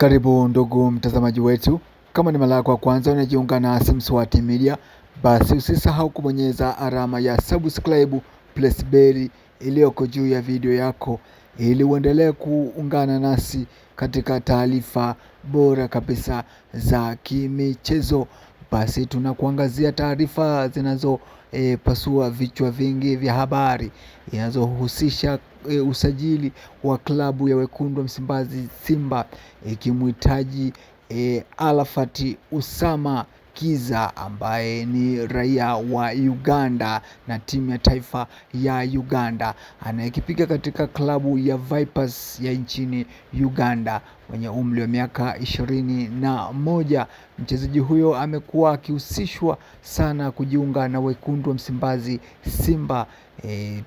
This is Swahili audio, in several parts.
Karibu ndugu mtazamaji wetu, kama ni mara yako ya kwanza unajiunga na Mswati Media, basi usisahau kubonyeza alama ya subscribe plus bell iliyoko juu ya video yako ili uendelee kuungana nasi katika taarifa bora kabisa za kimichezo. Basi tunakuangazia taarifa pasua vichwa vingi vya habari zinazohusisha usajili wa klabu ya wekundu wa Msimbazi Simba ikimhitaji Alfred Usama Kiza ambaye ni raia wa Uganda na timu ya taifa ya Uganda, anayekipiga katika klabu ya Vipers ya nchini Uganda, mwenye umri wa miaka 21. Mchezaji huyo amekuwa akihusishwa sana kujiunga na wekundu wa Msimbazi Simba,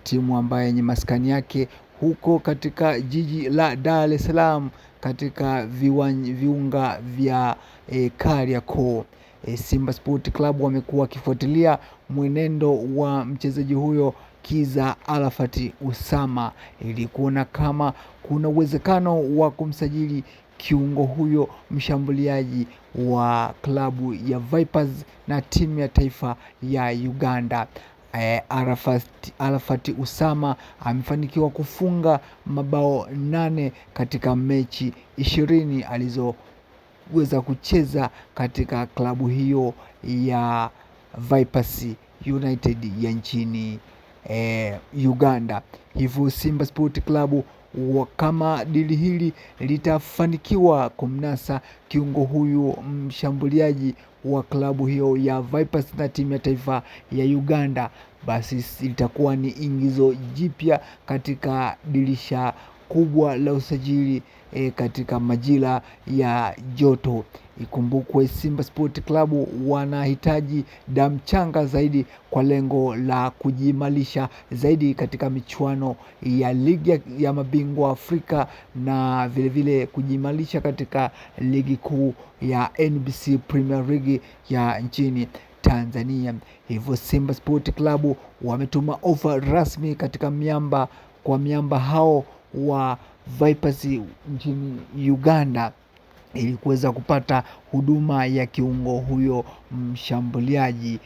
timu ambaye yenye maskani yake huko katika jiji la Dar es Salaam katika viunga vya Kariakoo. Simba Sport Club wamekuwa wakifuatilia mwenendo wa mchezaji huyo Kiza Alfred Usama ili kuona kama kuna uwezekano wa kumsajili kiungo huyo mshambuliaji wa klabu ya Vipers na timu ya taifa ya Uganda. Alfred Usama amefanikiwa kufunga mabao 8 katika mechi 20 alizoweza kucheza katika klabu hiyo ya Vipers United ya nchini Uganda. Hivyo Simba Sport Club, kama dili hili litafanikiwa kumnasa kiungo huyu mshambuliaji wa klabu hiyo ya Vipers na timu ya taifa ya Uganda, basi litakuwa ni ingizo jipya katika dirisha kubwa la usajili katika majira ya joto. Ikumbukwe Simba Sport Club wanahitaji damu changa zaidi kwa lengo la kujiimarisha zaidi katika michuano ya ligi ya mabingwa Afrika na vile kujiimarisha katika ligi kuu ya NBC Premier League ya nchini Tanzania. Hivyo Simba Sport Club wametuma ofa rasmi katika miamba hao wa Vipers nchini Uganda ili kuweza kupata huduma ya kiungo huyo mshambuliaji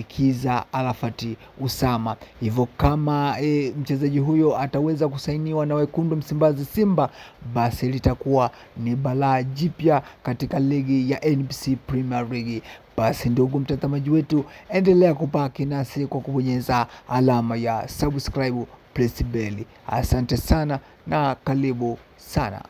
Kiza Alfred Usama. Hivyo kama mchezaji huyo ataweza kusainiwa na wekundu Msimbazi Simba, basi litakuwa ni balaa jipya katika ligi ya NBC Premier League. Basi ndugu mtazamaji wetu, endelea kubaki nasi kwa kubonyeza alama ya subscribe plus bell. Asante sana na karibu sana.